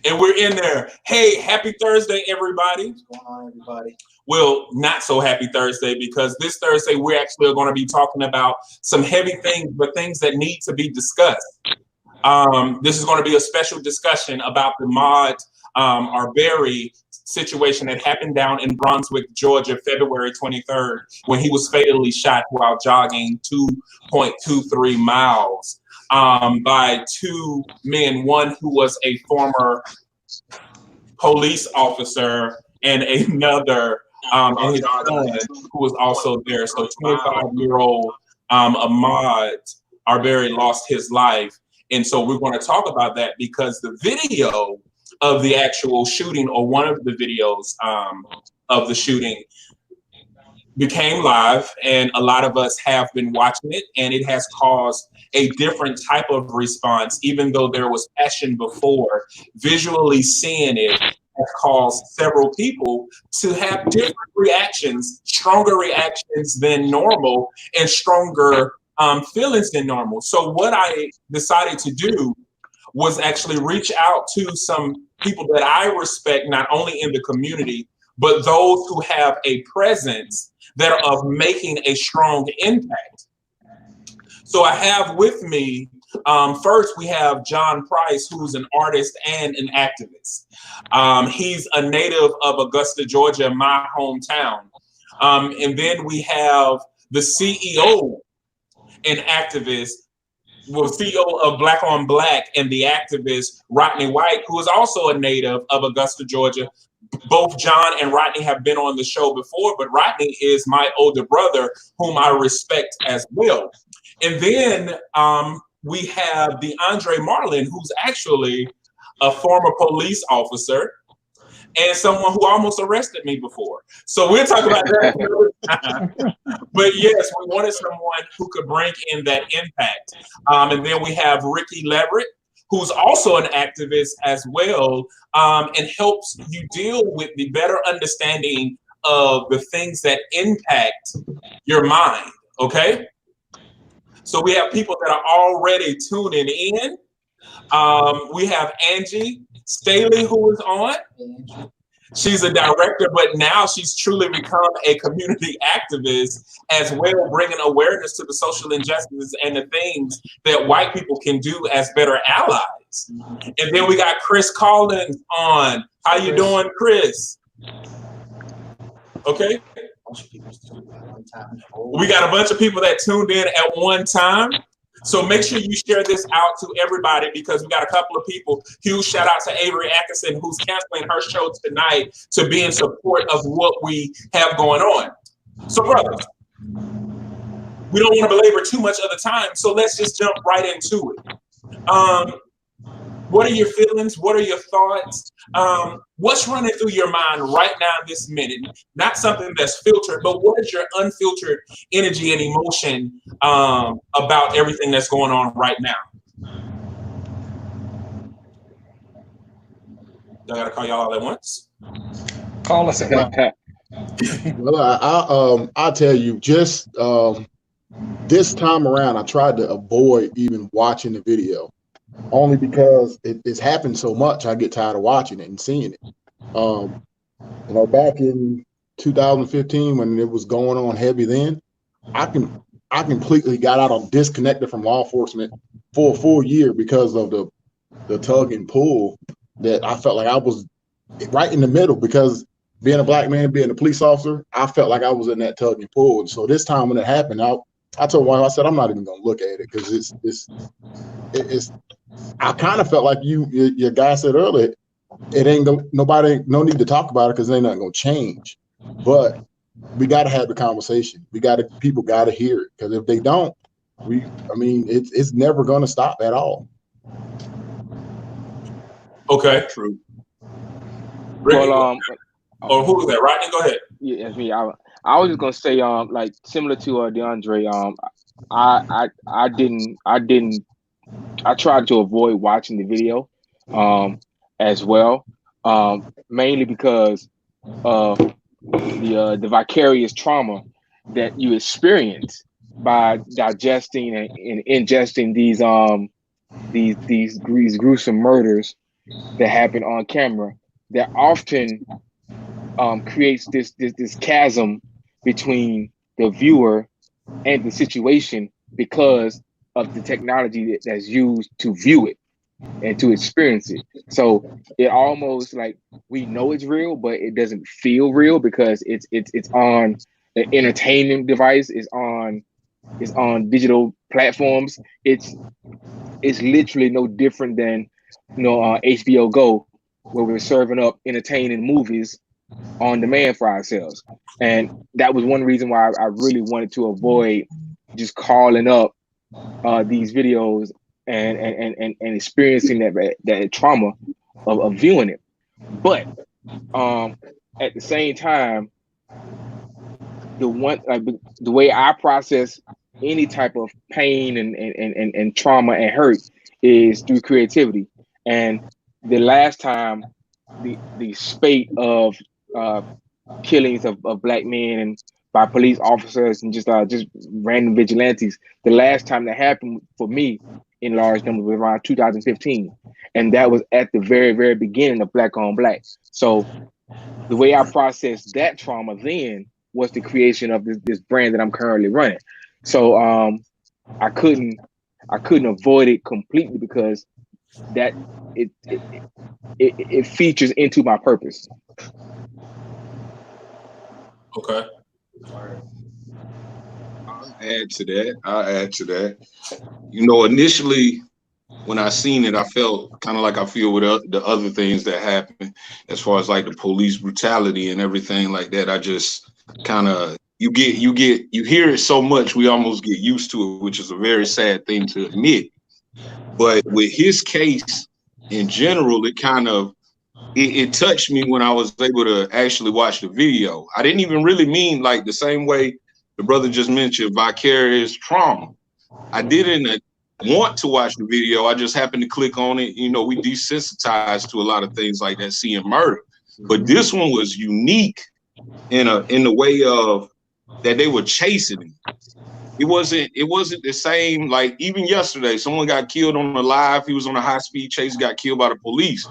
And we're in there. Hey, happy Thursday, everybody. What's going on, everybody? Well, not so happy Thursday, because this Thursday we're actually going to be talking about some heavy things, but things that need to be discussed. This is going to be a special discussion about the Ahmaud Arbery situation that happened down in Brunswick, Georgia, February 23rd, when he was fatally shot while jogging 2.23 miles by two men, one who was a former police officer and another and his son, who was also there. So 25-year-old Ahmaud Arbery lost his life. And so we're going to talk about that because the video of the actual shooting, or one of the videos of the shooting, became live, and a lot of us have been watching it, and it has caused a different type of response. Even though there was passion before, visually seeing it has caused several people to have different reactions, stronger reactions than normal, and stronger feelings than normal. So what I decided to do was actually reach out to some people that I respect, not only in the community, but those who have a presence that are of making a strong impact. So I have with me, first we have John Price, who's an artist and an activist. He's a native of Augusta, Georgia, my hometown. And then we have the CEO and activist, well, CEO of Black on Black, and the activist Rodney White, who is also a native of Augusta, Georgia. Both John and Rodney have been on the show before, but Rodney is my older brother, whom I respect as well. And then we have DAndre Marlin, who's actually a former police officer and someone who almost arrested me before. So we'll talk about that. But yes, we wanted someone who could bring in that impact. And then we have Leverett, who's also an activist as well, and helps you deal with the better understanding of the things that impact your mind, okay? So we have people that are already tuning in. We have Angie Staley, who is on. She's a director, but now she's truly become a community activist as well, bringing awareness to the social injustices and the things that white people can do as better allies. And then we got Chris Collins on. How you doing, Chris? Okay. We got a bunch of people that tuned in at one time. So make sure you share this out to everybody, because we got a couple of people. Huge shout out to Avery Atkinson, who's canceling her show tonight to be in support of what we have going on. So brothers, we don't want to belabor too much of the time, so let's just jump right into it. What are your feelings? What are your thoughts? What's running through your mind right now in this minute? Not something that's filtered, but what is your unfiltered energy and emotion about everything that's going on right now? I gotta call y'all all at once. Call us at Well, I'll tell you, just this time around, I tried to avoid even watching the video. Only because it's happened so much, I get tired of watching it and seeing it. You know, back in 2015 when it was going on heavy, then I completely got out of disconnected from law enforcement for a full year because of the tug and pull that I felt like I was right in the middle. Because being a black man, being a police officer, I felt like I was in that tug and pull. And so this time when it happened, I told wife, I said, I'm not even gonna look at it, because it's I kind of felt like your guy said earlier, it ain't no need to talk about it because it ain't nothing gonna change. But we gotta have the conversation. People gotta hear it, because if they don't, it's never gonna stop at all. Okay, true. Well, or who was that? Rodney, go ahead. Yeah, it's me. I was just gonna say, like similar to DAndre, I tried to avoid watching the video, as well, mainly because of the vicarious trauma that you experience by digesting and ingesting these gruesome murders that happen on camera that often creates this chasm between the viewer and the situation because of the technology that's used to view it and to experience it. So it almost like we know it's real, but it doesn't feel real because it's on an entertainment device, it's on digital platforms. It's literally no different than HBO Go, where we're serving up entertaining movies on demand for ourselves. And that was one reason why I really wanted to avoid just calling up these videos and experiencing that trauma of viewing it. But at the same time, the way I process any type of pain and trauma and hurt is through creativity. And the last time the spate of killings of Black men and by police officers and just random vigilantes, the last time that happened for me in large numbers was around 2015, and that was at the very, very beginning of Black on Black. So the way I processed that trauma then was the creation of this brand that I'm currently running. So I couldn't avoid it completely because that it features into my purpose. Okay. I'll add to that. You know, initially when I seen it, I felt kind of like I feel with the other things that happen as far as like the police brutality and everything like that. I just kind of, you hear it so much, we almost get used to it, which is a very sad thing to admit. But with his case in general, it kind of, it touched me when I was able to actually watch the video. I didn't even really mean like the same way the brother just mentioned vicarious trauma. I didn't want to watch the video. I just happened to click on it. You know, we desensitized to a lot of things like that, seeing murder. But this one was unique in the way of that they were chasing him. It wasn't the same. Like even yesterday, someone got killed on the live. He was on a high-speed chase, got killed by the police.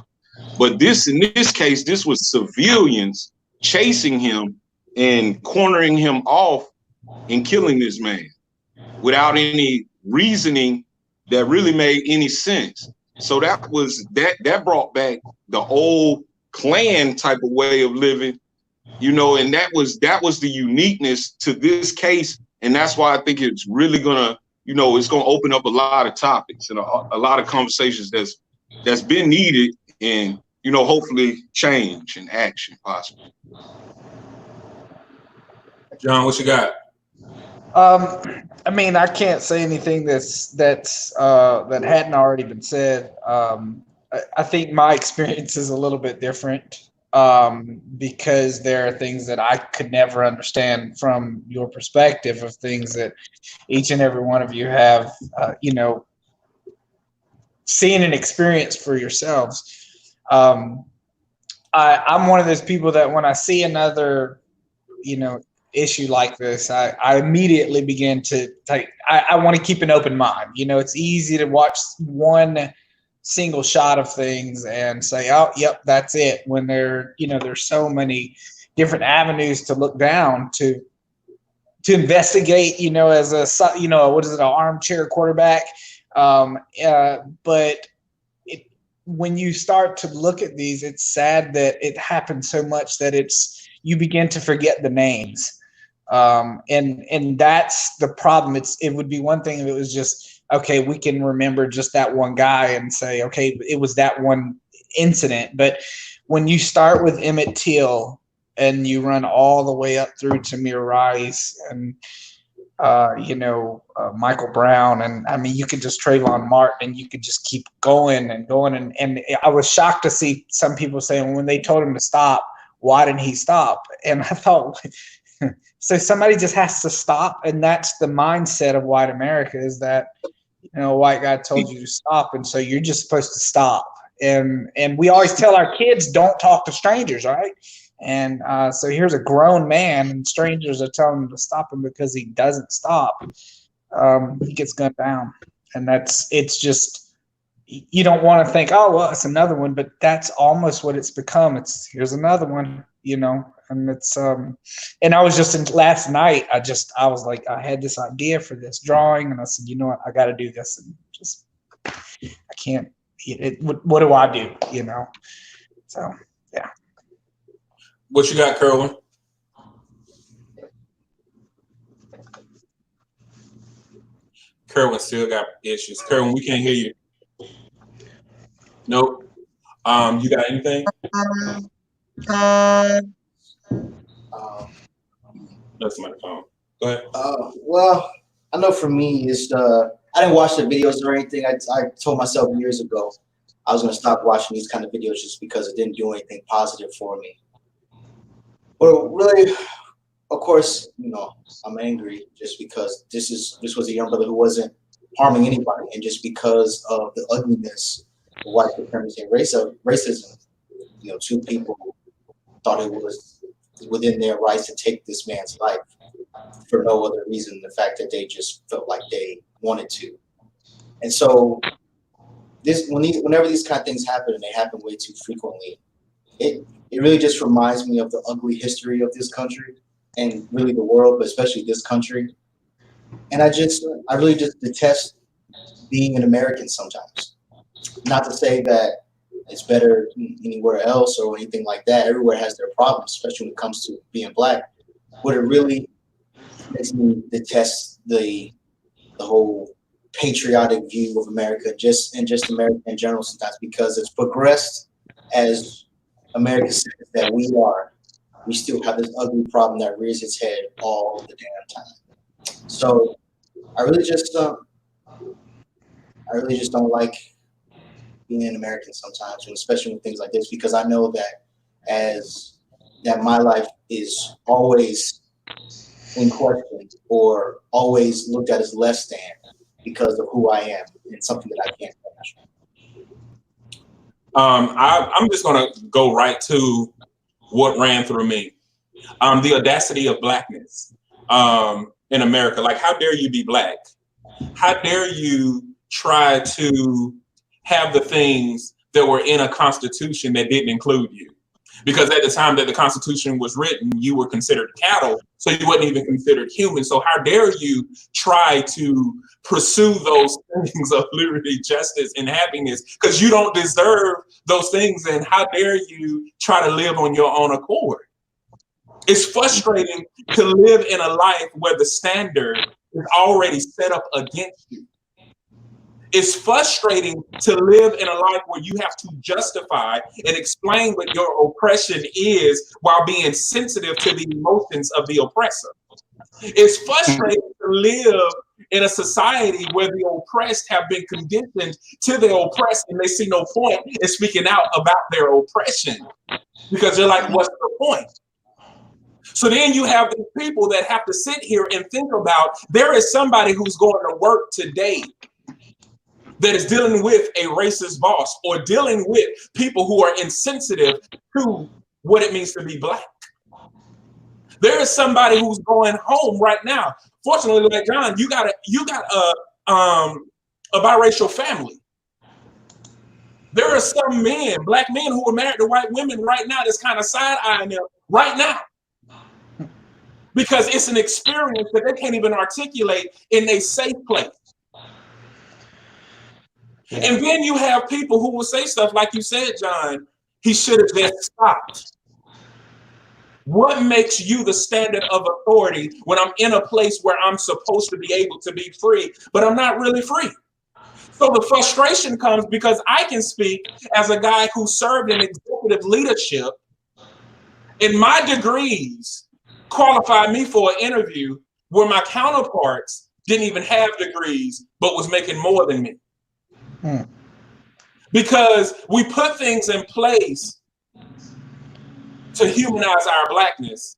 But in this case, this was civilians chasing him and cornering him off and killing this man without any reasoning that really made any sense. So that brought back the old clan type of way of living, you know, and that was the uniqueness to this case. And that's why I think it's really gonna, you know, it's gonna open up a lot of topics and a lot of conversations that's been needed and, you know, hopefully change and action possible. John, what you got? I mean, I can't say anything that hadn't already been said. I think my experience is a little bit different because there are things that I could never understand from your perspective of things that each and every one of you have, you know, seen and experienced for yourselves. I'm one of those people that when I see another, you know, issue like this, I immediately begin to take, I want to keep an open mind. You know, it's easy to watch one single shot of things and say, oh, yep, that's it. When there's so many different avenues to look down to investigate, you know, as a, you know, what is it, an armchair quarterback. But when you start to look at these, it's sad that it happens so much that you begin to forget the names. And that's the problem. It would be one thing if it was just, okay, we can remember just that one guy and say, okay, it was that one incident. But when you start with Emmett Till and you run all the way up through Tamir Rice and, Michael Brown, and I mean, you could just Trayvon Martin, and you could just keep going and going. And I was shocked to see some people saying when they told him to stop, why didn't he stop? And I thought, so somebody just has to stop. And that's the mindset of white America, is that, you know, a white guy told you to stop, and so you're just supposed to stop. And we always tell our kids, don't talk to strangers, right? And so here's a grown man, and strangers are telling him to stop him because he doesn't stop. He gets gunned down, and it's just, you don't want to think, oh, well, it's another one, but that's almost what it's become. It's here's another one, and it's, and I was just last night, I was like, I had this idea for this drawing and I said, you know what, I got to do this. And just, I can't, what do I do? So, yeah. What you got, Kerwin? Kerwin still got issues. Kerwin, we can't hear you. Nope. You got anything? That's my phone. Go ahead. Well, I know for me, it's I didn't watch the videos or anything. I told myself years ago I was going to stop watching these kind of videos just because it didn't do anything positive for me. But really, of course, I'm angry just because this was a young brother who wasn't harming anybody, and just because of the ugliness of white supremacy and racism, two people thought it was within their rights to take this man's life for no other reason than the fact that they just felt like they wanted to. And so whenever these kind of things happen, and they happen way too frequently, it really just reminds me of the ugly history of this country and really the world, but especially this country. And I really just detest being an American sometimes. Not to say that it's better anywhere else or anything like that. Everywhere has their problems, especially when it comes to being Black. But it really makes me detest the whole patriotic view of America, just America in general sometimes, because as progressed as America says that we are, we still have this ugly problem that rears its head all the damn time. So I really just don't like being an American sometimes, especially with things like this, because I know that my life is always in question or always looked at as less than because of who I am and something that I can't change. I'm just gonna go right to what ran through me. The audacity of Blackness in America. Like, how dare you be Black? How dare you try to have the things that were in a constitution that didn't include you? Because at the time that the Constitution was written, you were considered cattle, so you wasn't even considered human. So how dare you try to pursue those things of liberty, justice, and happiness, because you don't deserve those things, and how dare you try to live on your own accord? It's frustrating to live in a life where the standard is already set up against you. It's frustrating to live in a life where you have to justify and explain what your oppression is while being sensitive to the emotions of the oppressor. It's frustrating to live in a society where the oppressed have been conditioned to the oppressed, and they see no point in speaking out about their oppression because they're like, what's the point? So then you have these people that have to sit here and think about, there is somebody who's going to work today that is dealing with a racist boss or dealing with people who are insensitive to what it means to be Black. There is somebody who's going home right now. Fortunately, like John, you got a biracial family. There are some men, Black men, who are married to white women right now that's kind of side-eyeing them right now, because it's an experience that they can't even articulate in a safe place. And then you have people who will say stuff like you said, John, he should have just stopped. What makes you the standard of authority when I'm in a place where I'm supposed to be able to be free, but I'm not really free? So the frustration comes because I can speak as a guy who served in executive leadership, and my degrees qualified me for an interview where my counterparts didn't even have degrees, but was making more than me. Because we put things in place to humanize our Blackness,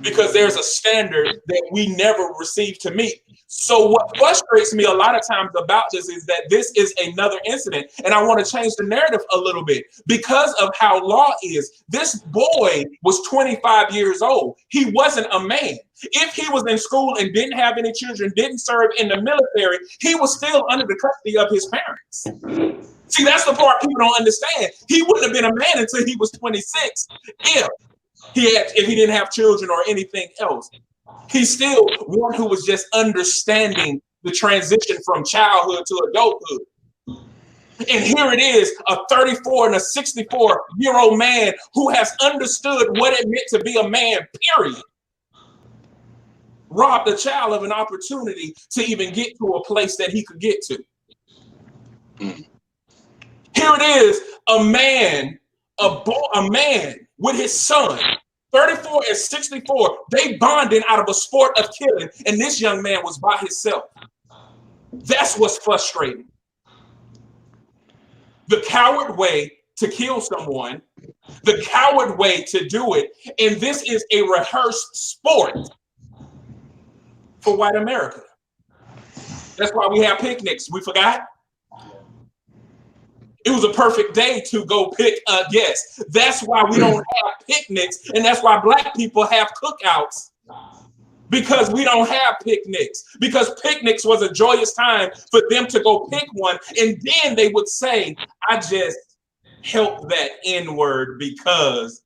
because there's a standard that we never receive to meet. So what frustrates me a lot of times about this is that this is another incident, and I want to change the narrative a little bit because of how law is. This boy was 25 years old. He wasn't a man. If he was in school and didn't have any children, didn't serve in the military, he was still under the custody of his parents. See, that's the part people don't understand. He wouldn't have been a man until he was 26 if he didn't have children or anything else. He's still one who was just understanding the transition from childhood to adulthood. And here it is, a 34 and a 64-year-old man who has understood what it meant to be a man, period. Robbed a child of an opportunity to even get to a place that he could get to. Here it is, a man with his son. 34 and 64, they bonding out of a sport of killing, and this young man was by himself. That's what's frustrating. The coward way to kill someone, the coward way to do it, and this is a rehearsed sport for white America. That's why we have picnics. We forgot? It was a perfect day to go pick a guest. That's why we don't have picnics, and that's why Black people have cookouts, because we don't have picnics, because picnics was a joyous time for them to go pick one, and then they would say, I just helped that N-word because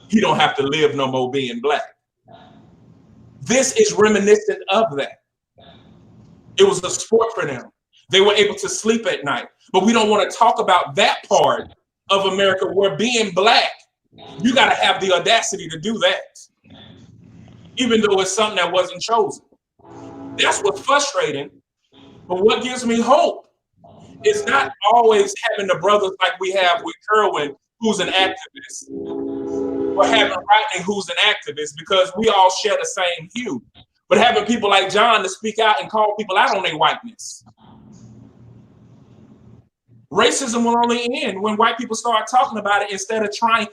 he don't have to live no more being Black. This is reminiscent of that. It was a sport for them. They were able to sleep at night. But we don't want to talk about that part of America where being Black, you got to have the audacity to do that, even though it's something that wasn't chosen. That's what's frustrating. But what gives me hope is not always having the brothers like we have with Kerwin, who's an activist, or having Rodney, who's an activist, because we all share the same hue. But having people like John to speak out and call people out on their whiteness. Racism will only end when white people start talking about it instead of trying.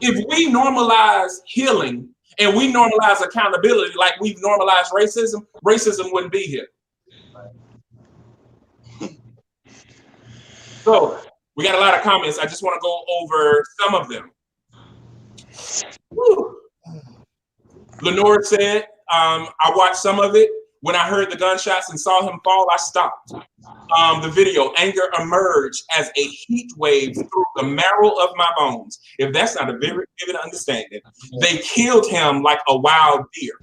If we normalize healing and we normalize accountability like we've normalized racism, racism wouldn't be here. So we got a lot of comments. I just want to go over some of them. Woo. Lenore said, I watched some of it. When I heard the gunshots and saw him fall, I stopped. The video, anger emerged as a heat wave through the marrow of my bones. If that's not a vivid understanding, they killed him like a wild deer.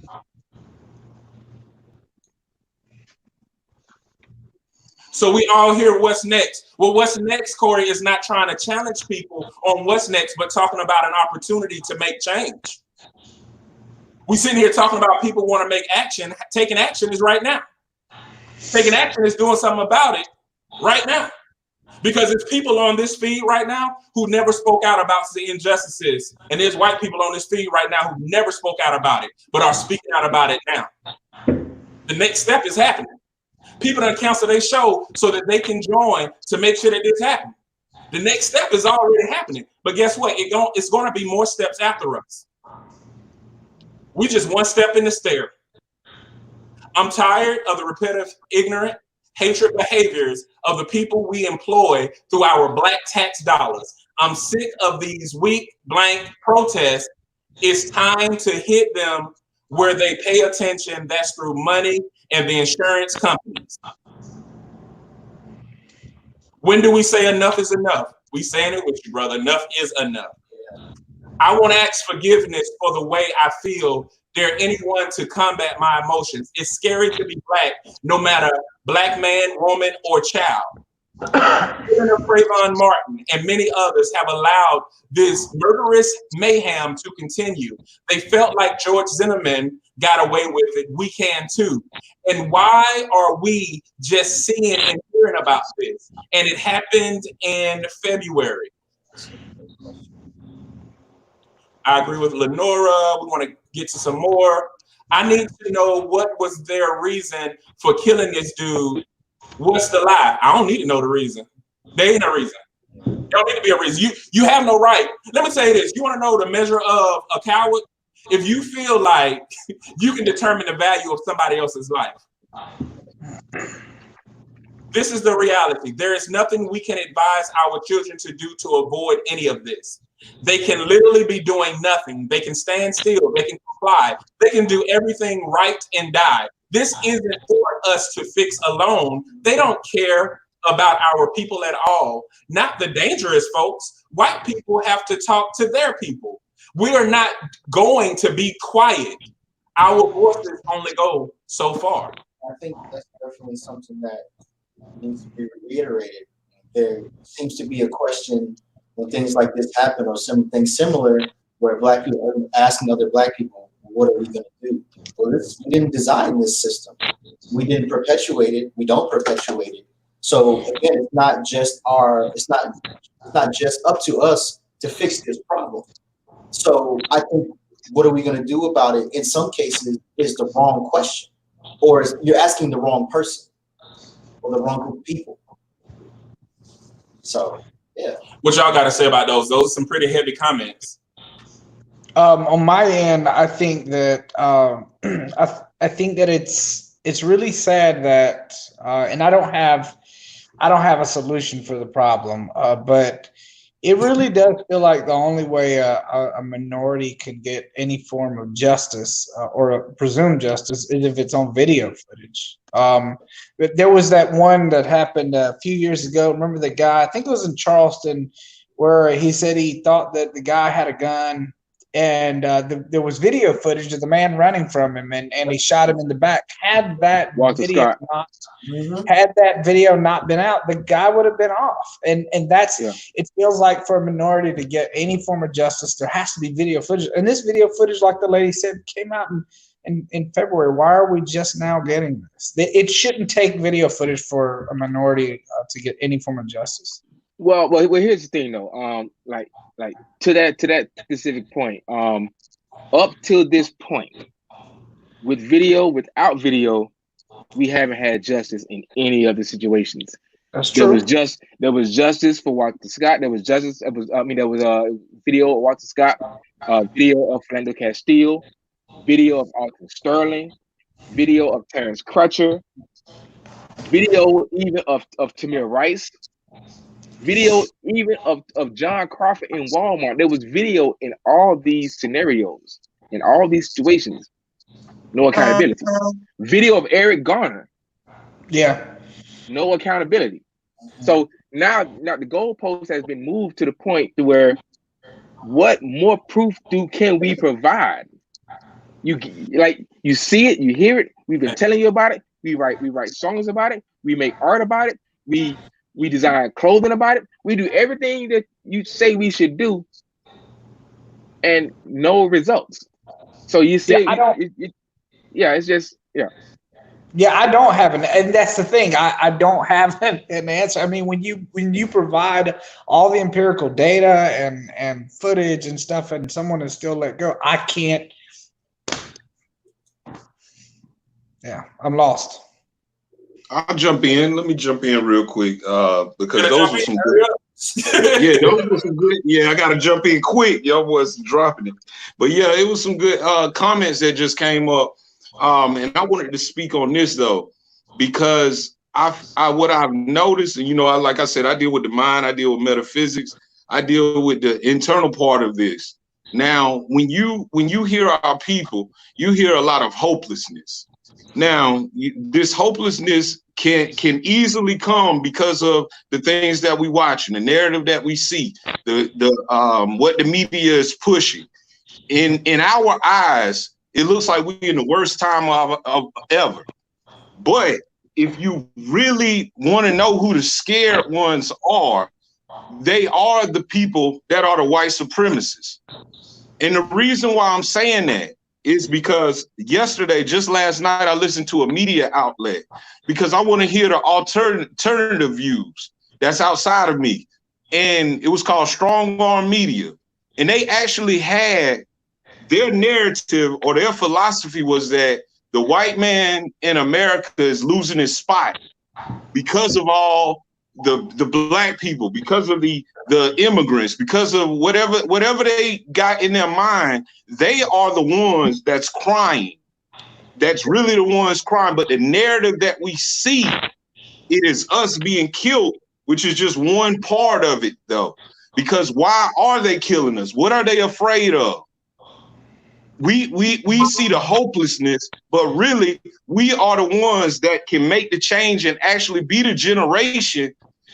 So we all hear what's next. Well, what's next, Corey, is not trying to challenge people on what's next, but talking about an opportunity to make change. We sitting here talking about people want to make action. Taking action is right now. Taking action is doing something about it right now. Because there's people on this feed right now who never spoke out about the injustices. And there's white people on this feed right now who never spoke out about it, but are speaking out about it now. The next step is happening. People done cancel their show so that they can join to make sure that this happens. The next step is already happening. But guess what? It's going to be more steps after us. We just one step in the stair. I'm tired of the repetitive, ignorant, hatred behaviors of the people we employ through our Black tax dollars. I'm sick of these weak blank protests. It's time to hit them where they pay attention. That's through money and the insurance companies. When do we say enough is enough? We saying it with you, brother. Enough is enough. I want to ask forgiveness for the way I feel. Dare anyone to combat my emotions. It's scary to be Black, no matter Black man, woman, or child. Governor Trayvon Martin and many others have allowed this murderous mayhem to continue. They felt like George Zimmerman got away with it. We can too. And why are we just seeing and hearing about this? And it happened in February. I agree with Lenora. We want to get to some more. I need to know what was their reason for killing this dude. What's the lie? I don't need to know the reason. There ain't no reason. There don't need to be a reason. You have no right. Let me say this. You want to know the measure of a coward? if you feel like you can determine the value of somebody else's life, this is the reality. There is nothing we can advise our children to do to avoid any of this. They can literally be doing nothing. They can stand still. They can comply. They can do everything right and die. This isn't for us to fix alone. They don't care about our people at all. Not the dangerous folks. White people have to talk to their people. We are not going to be quiet. Our voices only go so far. I think that's definitely something that needs to be reiterated. There seems to be a question when things like this happen or something similar where Black people are asking other Black people, what are we going to do? Well, we didn't design this system. We didn't perpetuate it. We don't perpetuate it. So again, it's not just up to us to fix this problem. So I think what are we going to do about it in some cases is the wrong question, or you're asking the wrong person or the wrong group of people. So yeah. What y'all got to say about those? Those are some pretty heavy comments. On my end, I think that I think that it's really sad that, and I don't have a solution for the problem, but it really does feel like the only way a minority could get any form of justice or a presumed justice is if it's on video footage. But there was that one that happened a few years ago. Remember the guy, I think it was in Charleston, where he said he thought that the guy had a gun, and there was video footage of the man running from him, and he shot him in the back. Had that video not been out, the guy would have been off. And that's It feels like for a minority to get any form of justice, there has to be video footage. And this video footage, like the lady said, came out in February. Why are we just now getting this? It shouldn't take video footage for a minority to get any form of justice. Well, here's the thing though. Like to that specific point. Up till this point, with video, without video, we haven't had justice in any of the situations. That's true. There was justice for Walter Scott. There was justice. There was video of Walter Scott, video of Philando Castile, video of Alton Sterling, video of Terrence Crutcher, video even of Tamir Rice. Video even of John Crawford in Walmart. There was video in all these scenarios, in all these situations. No accountability. Video of Eric Garner. Yeah. No accountability. So now the goalpost has been moved to the point to where what more proof can we provide? You see it, you hear it. We've been telling you about it. We write songs about it. We make art about it. We design clothing about it. We do everything that you say we should do, and no results. So you see, it's just. Yeah, I don't have and that's the thing. I don't have an answer. I mean, when you provide all the empirical data and footage and stuff, and someone is still let go, I can't. Yeah, I'm lost. I'll jump in. Let me jump in real quick because those are some good. Yeah, those were some good. Yeah, I gotta jump in quick. Y'all was dropping it, but yeah, it was some good comments that just came up. And I wanted to speak on this though, because what I've noticed, and like I said, I deal with the mind, I deal with metaphysics, I deal with the internal part of this. Now, when you hear our people, you hear a lot of hopelessness. Now, this hopelessness can easily come because of the things that we watch and the narrative that we see, the what the media is pushing. In our eyes, it looks like we're in the worst time of ever. But if you really want to know who the scared ones are, they are the people that are the white supremacists. And the reason why I'm saying that is because just last night, I listened to a media outlet because I want to hear the alternative views that's outside of me. And it was called Strong Arm Media. And they actually had their narrative or their philosophy was that the white man in America is losing his spot because of all the black people, because of the immigrants, because of whatever they got in their mind, they are the ones that's crying. That's really the ones crying. But the narrative that we see, it is us being killed, which is just one part of it, though. Because why are they killing us? What are they afraid of? We see the hopelessness, but really we are the ones that can make the change and actually be the generation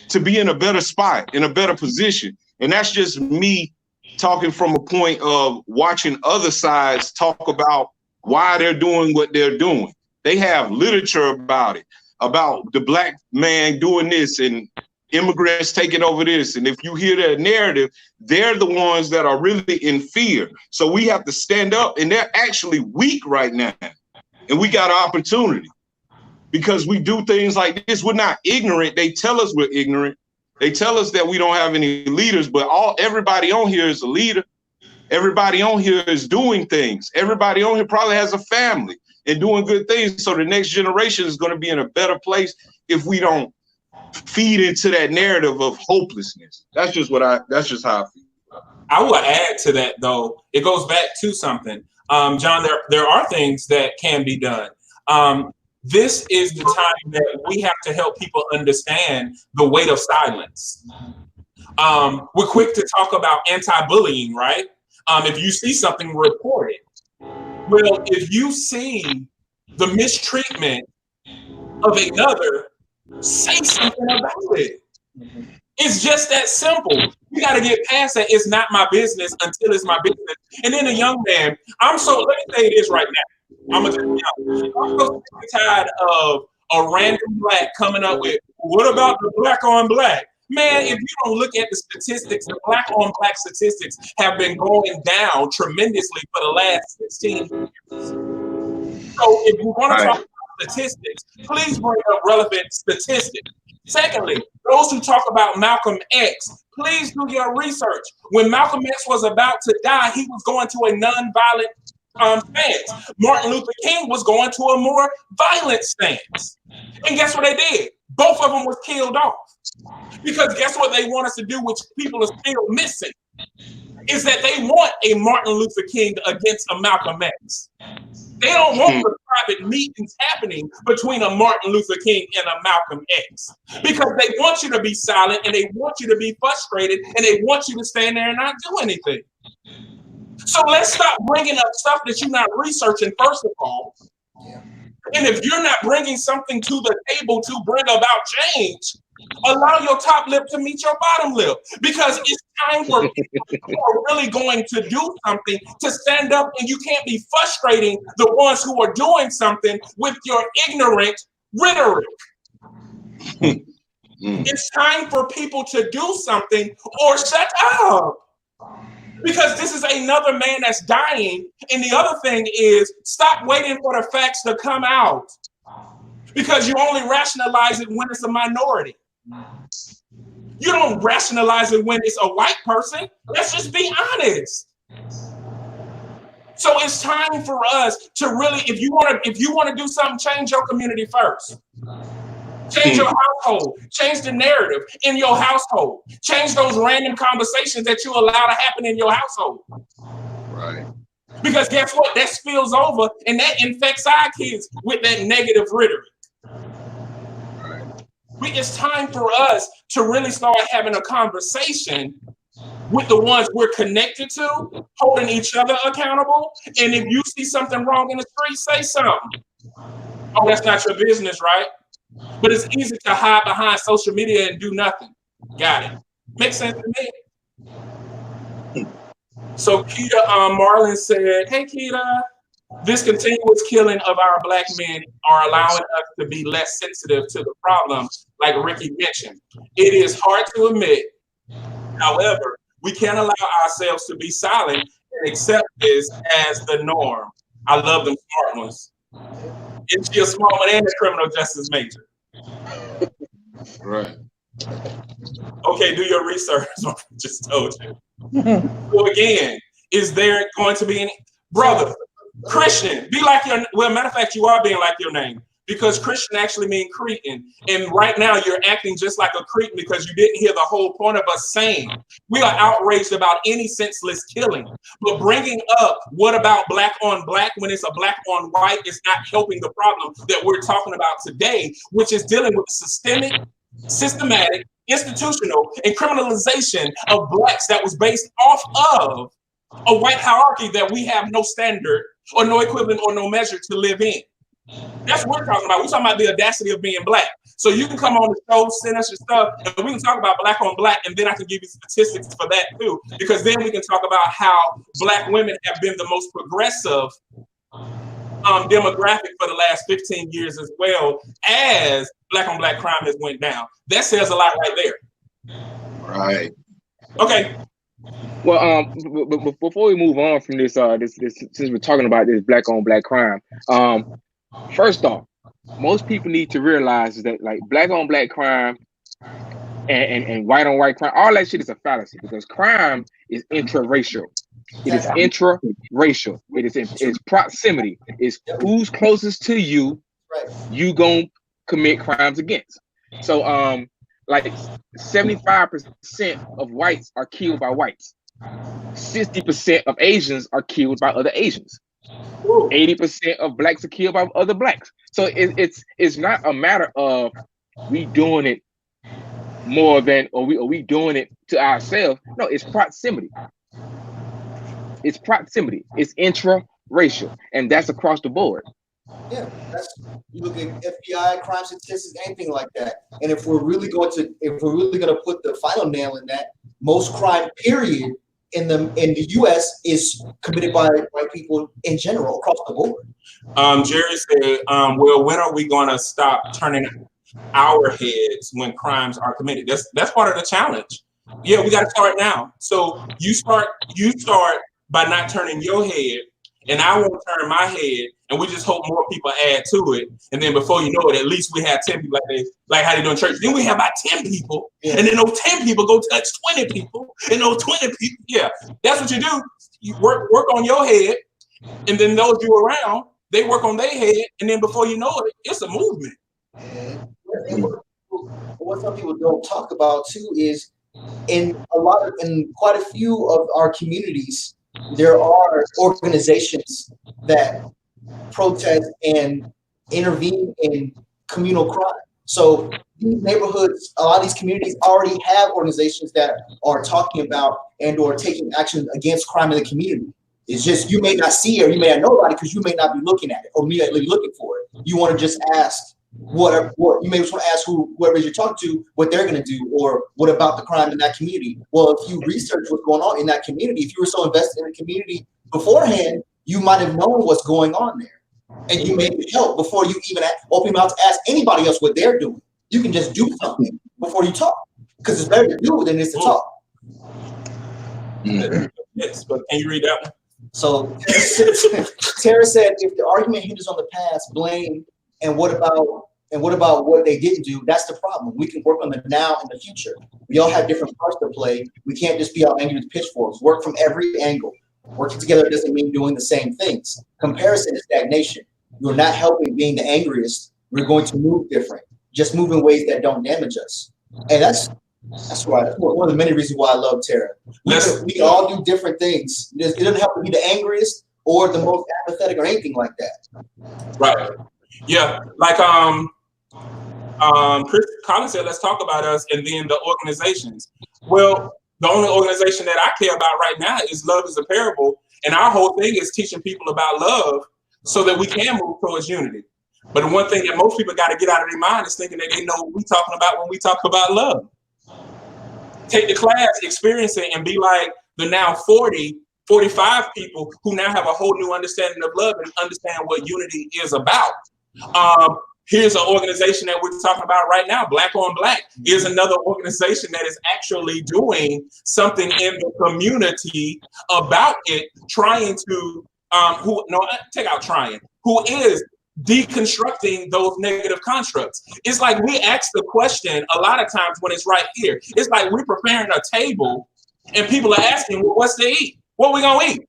to be in a better spot, in a better position. And that's just me talking from a point of watching other sides talk about why they're doing what they're doing. They have literature about it, about the black man doing this and immigrants taking over this. And if you hear their narrative, they're the ones that are really in fear. So we have to stand up, and they're actually weak right now. And we got an opportunity because we do things like this. We're not ignorant. They tell us we're ignorant. They tell us that we don't have any leaders, but everybody on here is a leader. Everybody on here is doing things. Everybody on here probably has a family and doing good things. So the next generation is going to be in a better place if we don't feed into that narrative of hopelessness. That's just how I feel. I will add to that, though. It goes back to something. John, there are things that can be done. This is the time that we have to help people understand the weight of silence. We're quick to talk about anti-bullying, right? If you see something, report it. Well, if you see the mistreatment of another, say something about it. It's just that simple. You got to get past that. It's not my business until it's my business. And then a young man, let me say this right now. I'm so tired of a random black coming up with, what about the black on black? Man, if you don't look at the statistics, the black on black statistics have been going down tremendously for the last 16 years. So if you want to talk about statistics, please bring up relevant statistics. Secondly, those who talk about Malcolm X, please do your research. When Malcolm X was about to die, he was going to a non-violent stance. Martin Luther King was going to a more violent stance. And guess what they did? Both of them was killed off. Because guess what they want us to do, which people are still missing, is that they want a Martin Luther King against a Malcolm X. They don't want the private meetings happening between a Martin Luther King and a Malcolm X, because they want you to be silent and they want you to be frustrated and they want you to stand there and not do anything. So let's stop bringing up stuff that you're not researching, first of all. And if you're not bringing something to the table to bring about change, allow your top lip to meet your bottom lip, because it's time for people who are really going to do something to stand up, and you can't be frustrating the ones who are doing something with your ignorant rhetoric. It's time for people to do something or shut up, because this is another man that's dying. And the other thing is, stop waiting for the facts to come out, because you only rationalize it when it's a minority. You don't rationalize it when it's a white person. Let's just be honest. So it's time for us to really, if you want to do something, change your community first. Change your household. Change the narrative in your household. Change those random conversations that you allow to happen in your household. Right. Because guess what? That spills over and that infects our kids with that negative rhetoric. It's time for us to really start having a conversation with the ones we're connected to, holding each other accountable. And if you see something wrong in the street, say something. Oh, that's not your business, right? But it's easy to hide behind social media and do nothing. Got it. Makes sense to me. So Keita Marlin said, hey, Keita, this continuous killing of our Black men are allowing us to be less sensitive to the problem, like Ricky mentioned. It is hard to admit. However, we can't allow ourselves to be silent and accept this as the norm. I love them smart ones. Is she a smart one and a criminal justice major? Right. Okay, do your research. I just told you. So again, is there going to be any brother? Christian, be like your, well, matter of fact, you are being like your name. because Christian actually means Cretan. And right now you're acting just like a Cretan because you didn't hear the whole point of us saying we are outraged about any senseless killing. But bringing up what about black on black when it's a black on white is not helping the problem that we're talking about today, which is dealing with systemic, systematic, institutional, and criminalization of blacks that was based off of a white hierarchy that we have no standard or no equivalent or no measure to live in. That's what we're talking about. We're talking about the audacity of being black. So you can come on the show, send us your stuff, and we can talk about black on black, and then I can give you statistics for that too, because then we can talk about how black women have been the most progressive demographic for the last 15 years, as well as black on black crime has went down. That says a lot right there. Right. Okay. Well, before we move on from this, since we're talking about this black on black crime, first off, most people need to realize that like black on black crime and white on white crime, all that shit is a fallacy because crime is intraracial. It is intraracial. It's proximity. It's who's closest to you. You gonna commit crimes against. So like 75% of whites are killed by whites. 60% of Asians are killed by other Asians. 80% of blacks are killed by other blacks. So it's not a matter of we doing it more than or we doing it to ourselves. No, it's proximity. It's proximity. It's intra-racial, and that's across the board. Yeah, you look at FBI crime statistics, anything like that. And if we're really going to put the final nail in that, most crime period in the U.S. is committed by white people in general across the board. Jerry said, well, when are we going to stop turning our heads when crimes are committed? That's part of the challenge. Yeah, we got to start now. So you start by not turning your head, and I won't turn my head, and we just hope more people add to it. And then before you know it, at least we have 10 people like how they do in church. Then we have about 10 people, and then those 10 people go touch 20 people, and those 20 people, that's what you do. You work on your head, and then those you around, they work on their head, and then before you know it, it's a movement. And what some people don't talk about too is in quite a few of our communities, there are organizations that protest and intervene in communal crime. So these neighborhoods, a lot of these communities already have organizations that are talking about and or taking action against crime in the community. It's just you may not see it or you may not know about it because you may not be looking at it or immediately looking for it. You want to just ask what you may just want to ask whoever you're talking to what they're going to do or what about the crime in that community. Well, if you research what's going on in that community, if you were so invested in the community beforehand, you might have known what's going on there, and you may help before you even open your mouth to ask anybody else what they're doing. You can just do something before you talk because it's better to do than it is to talk. Yes, but can you read that one? So Tara said, if the argument hinges on the past, blame, and what about what they didn't do? That's the problem. We can work on the now and the future. We all have different parts to play. We can't just be out angry with pitchforks. Work from every angle. Working together doesn't mean doing the same things. Comparison is stagnation. You're not helping being the angriest. We're going to move different. Just move in ways that don't damage us. And that's why one of the many reasons why I love Tara. We can all do different things. It doesn't have to be the angriest or the most apathetic or anything like that. Right. Yeah, like Chris Collins said, let's talk about us and then the organizations. Well, the only organization that I care about right now is Love is a Parable, and our whole thing is teaching people about love so that we can move towards unity. But the one thing that most people got to get out of their mind is thinking that they know what we're talking about when we talk about love. Take the class, experience it, and be like the now 45 people who now have a whole new understanding of love and understand what unity is about. Here's an organization that we're talking about right now, Black on Black, is another organization that is actually doing something in the community about it, trying to, who is deconstructing those negative constructs. It's like we ask the question a lot of times when it's right here. It's like we're preparing a table and people are asking, well, what's to eat? What we gonna eat?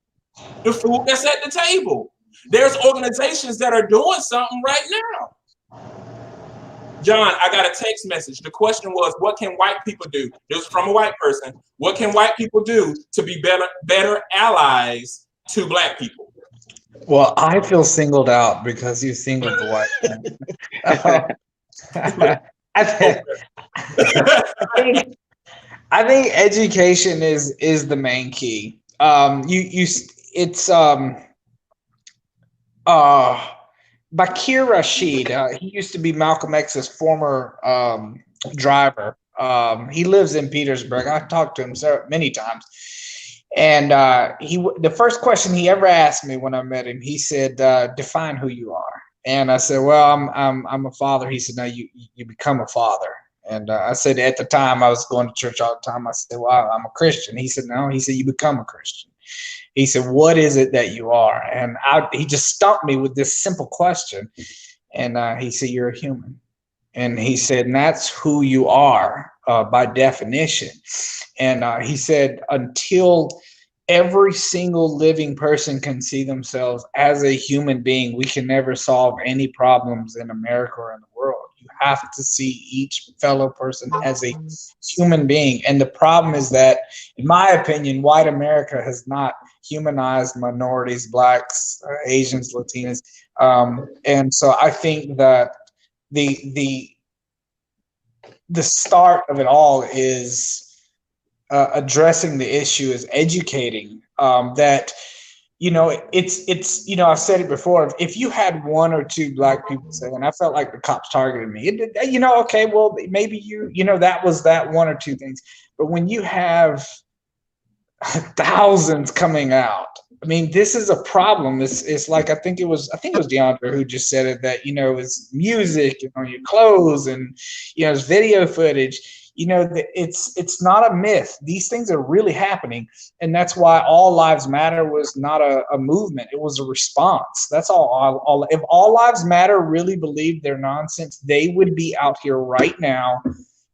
The food that's at the table. There's organizations that are doing something right now. John, I got a text message. The question was, what can white people do? This was from a white person. What can white people do to be better allies to black people? Well, I feel singled out because you singled the white man. I think education is the main key. Bakir Rashid, he used to be Malcolm X's former driver. He lives in Petersburg. I talked to him many times. And the first question he ever asked me when I met him, he said, define who you are. And I said, well, I'm a father. He said, no, you become a father. And I said, at the time I was going to church all the time. I said, well, I'm a Christian. He said, no. He said, you become a Christian. He said, what is it that you are? And he just stumped me with this simple question. And he said, you're a human. And he said, and that's who you are by definition. And he said, until every single living person can see themselves as a human being, we can never solve any problems in America or in the world. You have to see each fellow person as a human being. And the problem is that, in my opinion, white America has not humanized minorities, blacks, Asians, Latinos. And so I think that the start of it all is addressing the issue, is educating that, it's I've said it before. If you had one or two black people say, and I felt like the cops targeted me, okay, well, maybe that was that one or two things. But when you have thousands coming out, I mean, this is a problem. It's like, I think it was DAndre who just said it, that, it's music, your clothes, and, it's video footage. It's not a myth. These things are really happening. And that's why All Lives Matter was not a movement. It was a response. That's all. If All Lives Matter really believed their nonsense, they would be out here right now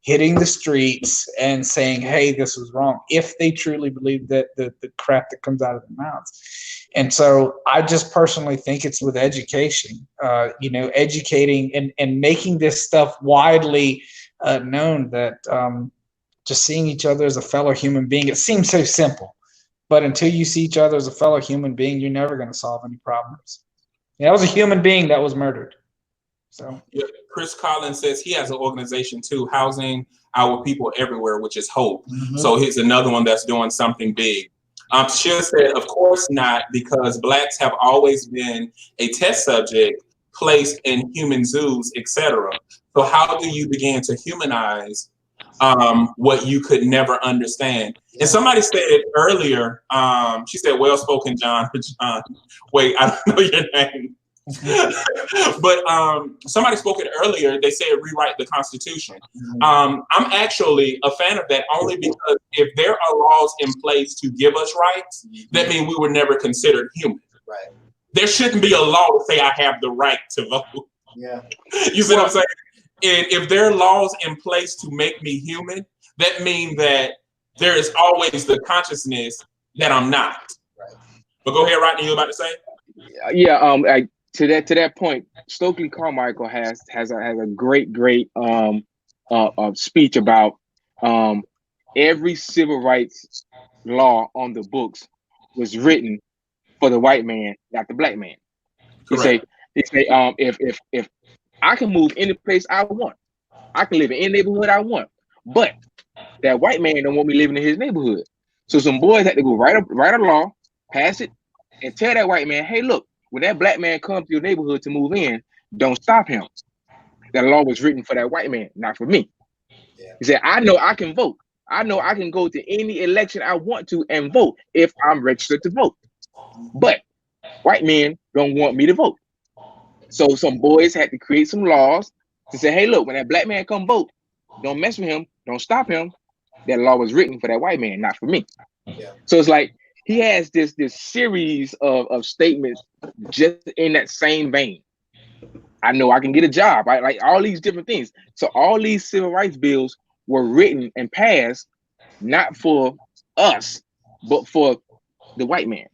hitting the streets and saying, hey, this was wrong, if they truly believe that the crap that comes out of their mouths. And so I just personally think it's with education, educating and making this stuff widely known, that just seeing each other as a fellow human being, it seems so simple, but until you see each other as a fellow human being, you're never going to solve any problems. That was a human being that was murdered. So yeah, Chris Collins says he has an organization too, Housing Our People Everywhere, which is HOPE. Mm-hmm. So he's another one that's doing something big. Shia said, of course not, because blacks have always been a test subject placed in human zoos, etc. So how do you begin to humanize what you could never understand? And somebody said it earlier. She said, well spoken, John. Wait, I don't know your name. But somebody spoke it earlier. They said rewrite the Constitution. I'm actually a fan of that, only because if there are laws in place to give us rights, that means we were never considered human. Right. There shouldn't be a law to say I have the right to vote. Yeah. You see what I'm saying? And if there are laws in place to make me human, that means that there is always the consciousness that I'm not. Right. But go ahead, Rodney, you about to say? Yeah. To that point, Stokely Carmichael has a great speech about every civil rights law on the books was written for the white man, not the black man. He say if I can move any place I want, I can live in any neighborhood I want, but that white man don't want me living in his neighborhood. So some boys had to go write a law, pass it, and tell that white man, hey, look, when that black man comes to your neighborhood to move in, don't stop him. That law was written for that white man, not for me. Yeah. He said, I know I can vote. I know I can go to any election I want to and vote if I'm registered to vote. But white men don't want me to vote. So some boys had to create some laws to say, hey, look, when that black man come vote, don't mess with him, don't stop him. That law was written for that white man, not for me. Yeah. So it's like, he has this series of statements just in that same vein. I know I can get a job, right? Like all these different things. So all these civil rights bills were written and passed not for us, but for the white man.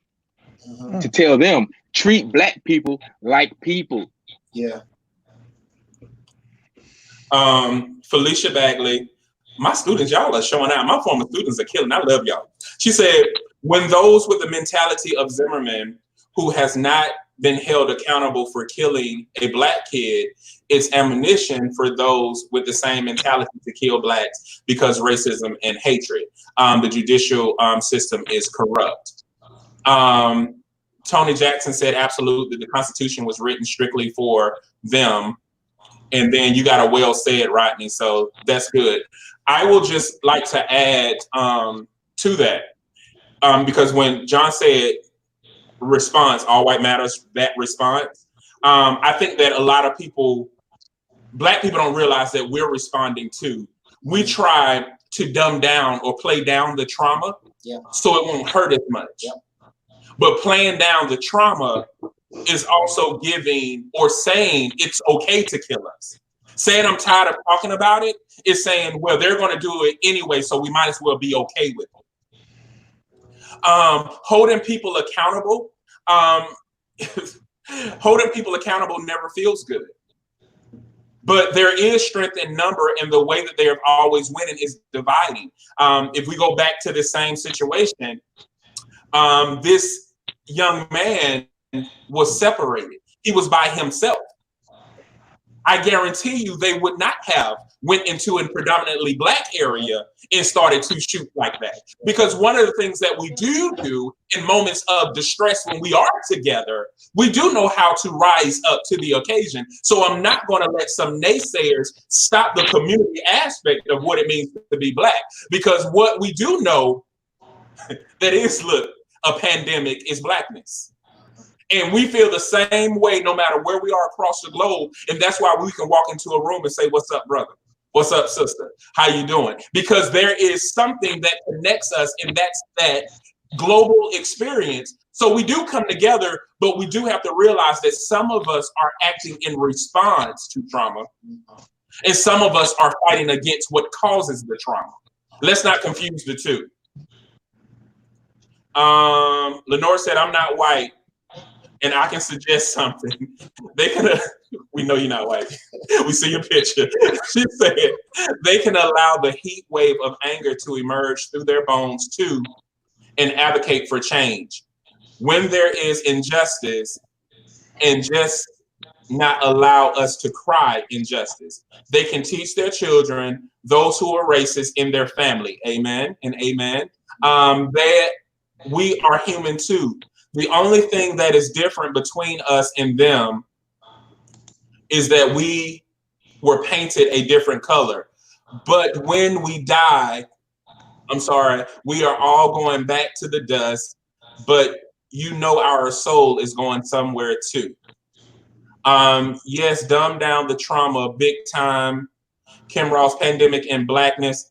Mm-hmm. To tell them, treat black people like people. Yeah. Felicia Bagley, my students, y'all are showing out. My former students are killing. I love y'all. She said, when those with the mentality of Zimmerman, who has not been held accountable for killing a Black kid, it's ammunition for those with the same mentality to kill Blacks because racism and hatred. The judicial system is corrupt. Tony Jackson said, absolutely, the Constitution was written strictly for them. And then you got a well said, Rodney. So that's good. I will just like to add to that, because when John said response, all white matters, that response, I think that a lot of people, Black people, don't realize that we're responding to. We try to dumb down or play down the trauma, so it won't hurt as much. But playing down the trauma is also giving or saying it's okay to kill us. Saying I'm tired of talking about it is saying, well, they're going to do it anyway, so we might as well be okay with it. Holding people accountable, holding people accountable never feels good. But there is strength in number, and the way that they are always winning is dividing. If we go back to the same situation, this young man was separated. He was by himself. I guarantee you they would not have went into a predominantly Black area and started to shoot like that. Because one of the things that we do in moments of distress when we are together, we do know how to rise up to the occasion. So I'm not going to let some naysayers stop the community aspect of what it means to be Black. Because what we do know that is, look, a pandemic is Blackness. And we feel the same way no matter where we are across the globe. And that's why we can walk into a room and say, what's up, brother? What's up, sister? How you doing? Because there is something that connects us, and that's that global experience. So we do come together, but we do have to realize that some of us are acting in response to trauma, and some of us are fighting against what causes the trauma. Let's not confuse the two. Lenore said, I'm not white. And I can suggest something. They can, we know you're not white. We see your picture. She said, they can allow the heat wave of anger to emerge through their bones too and advocate for change. When there is injustice, and just not allow us to cry injustice. They can teach their children, those who are racist, in their family. Amen and amen. That we are human too. The only thing that is different between us and them is that we were painted a different color. But when we die, I'm sorry, we are all going back to the dust, but you know our soul is going somewhere too. Yes, dumb down the trauma big time. Kim Ross, pandemic and Blackness.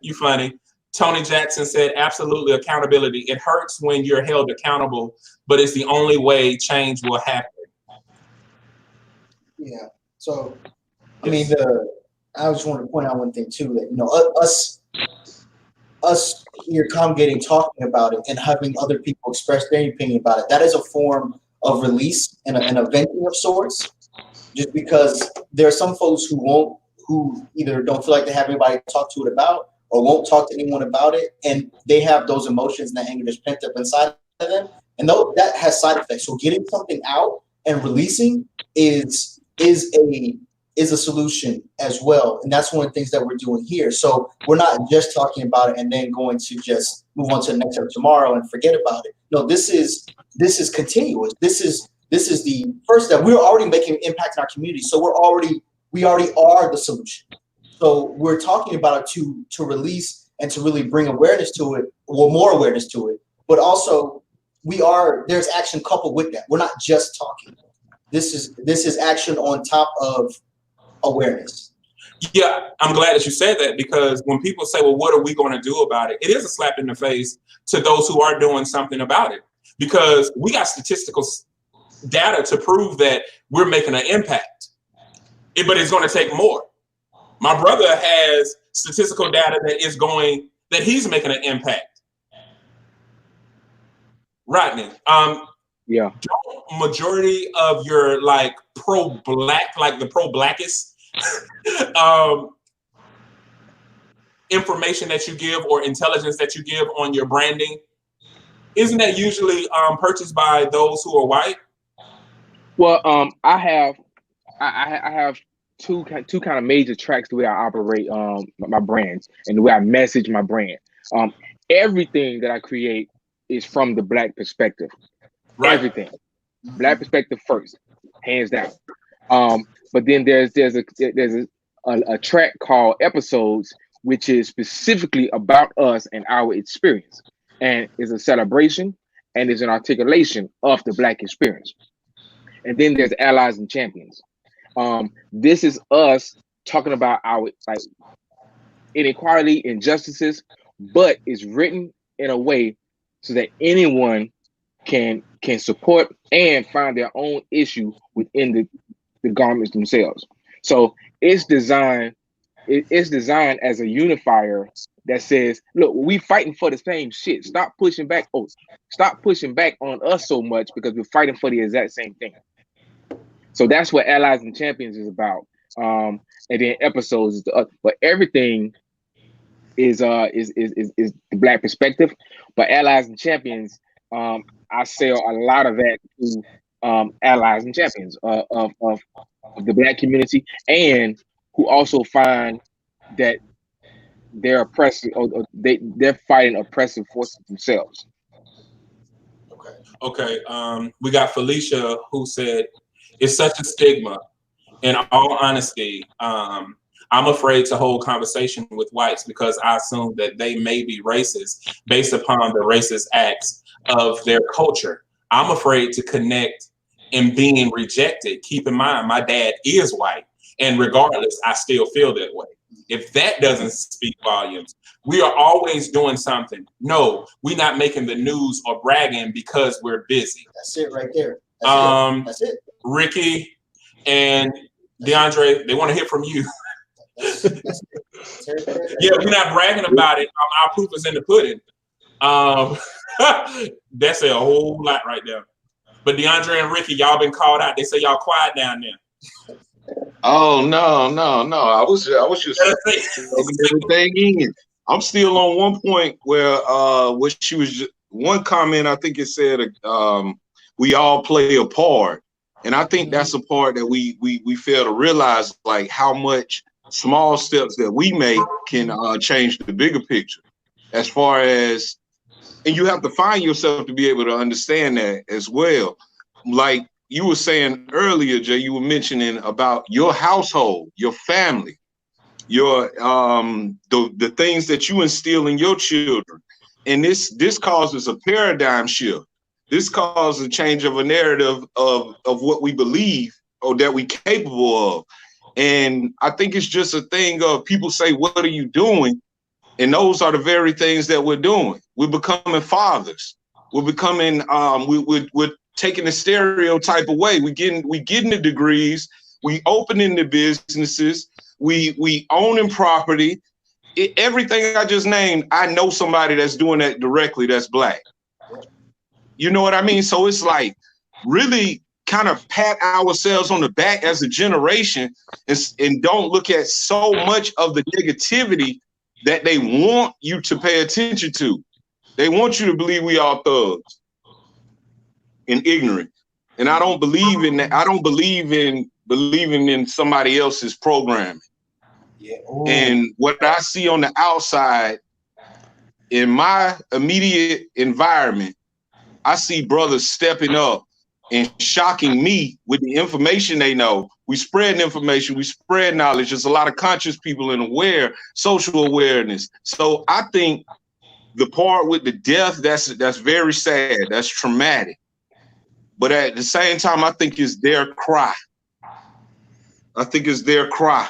You funny. Tony Jackson said, absolutely, accountability. It hurts when you're held accountable, but it's the only way change will happen. Yeah. So, I mean, I just want to point out one thing too, that, you know, us here congregating, talking about it, and having other people express their opinion about it, that is a form of release and a venting of sorts. Just because there are some folks who either don't feel like they have anybody to talk to it about, or won't talk to anyone about it, and they have those emotions and that anger just pent up inside of them, and that has side effects. So getting something out and releasing is a solution as well, and that's one of the things that we're doing here. So we're not just talking about it and then going to just move on to the next step tomorrow and forget about it. No, this is continuous. This is the first step. We're already making an impact in our community, so we already are the solution. So we're talking about it to release and to really bring awareness to it, or more awareness to it. But also, there's action coupled with that. We're not just talking. This is action on top of awareness. Yeah, I'm glad that you said that, because when people say, well, what are we going to do about it? It is a slap in the face to those who are doing something about it, because we got statistical data to prove that we're making an impact. But it's going to take more. My brother has statistical data that he's making an impact. Rodney, yeah. Majority of your like pro-black, like the pro-blackest information that you give or intelligence that you give on your branding, isn't that usually purchased by those who are white? Well, I have two kind of major tracks the way I operate my brands and the way I message my brand. Everything that I create is from the Black perspective. Right. Everything, Black perspective first, hands down. But then there's a track called Episodes, which is specifically about us and our experience, and is a celebration and is an articulation of the Black experience. And then there's Allies and Champions. This is us talking about our inequality, injustices, but it's written in a way so that anyone can support and find their own issue within the garments themselves. So it's designed as a unifier that says, look, we fighting for the same shit. Stop pushing back. Stop pushing back on us so much because we're fighting for the exact same thing. So that's what Allies and Champions is about. And then Episodes is but everything is the Black perspective. But Allies and Champions, I sell a lot of that to Allies and Champions of the Black community, and who also find that they're oppressive or they're fighting oppressive forces themselves. Okay. We got Felicia who said, it's such a stigma. In all honesty, I'm afraid to hold conversation with whites because I assume that they may be racist based upon the racist acts of their culture. I'm afraid to connect and being rejected. Keep in mind, my dad is white, and regardless, I still feel that way. If that doesn't speak volumes, we are always doing something. No, we're not making the news or bragging because we're busy. That's it right there. That's it. Ricky and DAndre, they want to hear from you. That's it. Yeah, we're not bragging about it. Our proof is in the pudding. That's a whole lot right there. But DAndre and Ricky, y'all been called out. They say y'all quiet down there. Oh no. I was just everything in. I'm still on one point where what she was just, one comment, I think it said we all play a part. And I think that's a part that we fail to realize, like how much small steps that we make can change the bigger picture. As far as, and you have to find yourself to be able to understand that as well. Like you were saying earlier, Jay, you were mentioning about your household, your family, your the things that you instill in your children. And this causes a paradigm shift. This causes a change of a narrative of what we believe or that we're capable of. And I think it's just a thing of people say, what are you doing? And those are the very things that we're doing. We're becoming fathers. We're becoming, we're taking the stereotype away. We getting the degrees. We opening the businesses. We owning property. Everything I just named, I know somebody that's doing that directly that's Black. You know what I mean? So it's like really kind of pat ourselves on the back as a generation and don't look at so much of the negativity that they want you to pay attention to. They want you to believe we are thugs and ignorant. And I don't believe in that. I don't believe in believing in somebody else's programming. Yeah. And what I see on the outside in my immediate environment, I see brothers stepping up and shocking me with the information they know. We spread information, we spread knowledge. There's a lot of conscious people and social awareness. So I think the part with the death, that's very sad. That's traumatic. But at the same time, I think it's their cry. I think it's their cry,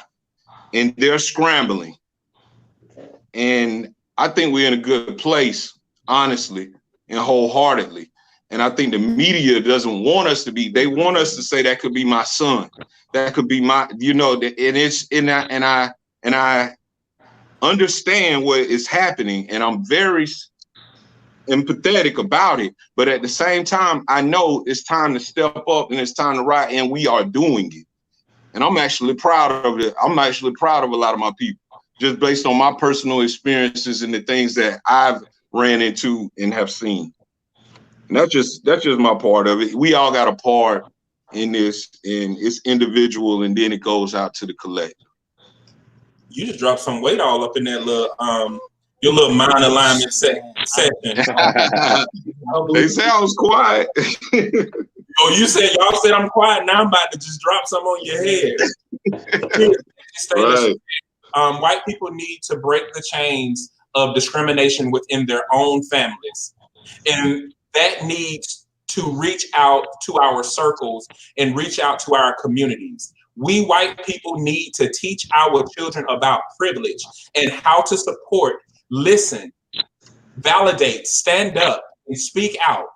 and they're scrambling. And I think we're in a good place, honestly and wholeheartedly. And I think the media doesn't want us to be, they want us to say that could be my son. That could be my, and I understand what is happening, and I'm very empathetic about it. But at the same time, I know it's time to step up and it's time to ride, and we are doing it. And I'm actually proud of it. I'm actually proud of a lot of my people, just based on my personal experiences and the things that I've ran into and have seen. And that's just my part of it. We all got a part in this, and it's individual, and then it goes out to the collective. You just dropped some weight all up in that little your little mind alignment session. They say I was quiet. Oh, y'all said I'm quiet. Now I'm about to just drop some on your head. Right. White people need to break the chains of discrimination within their own families, and that needs to reach out to our circles and reach out to our communities. We white people need to teach our children about privilege and how to support, listen, validate, stand up, and speak out.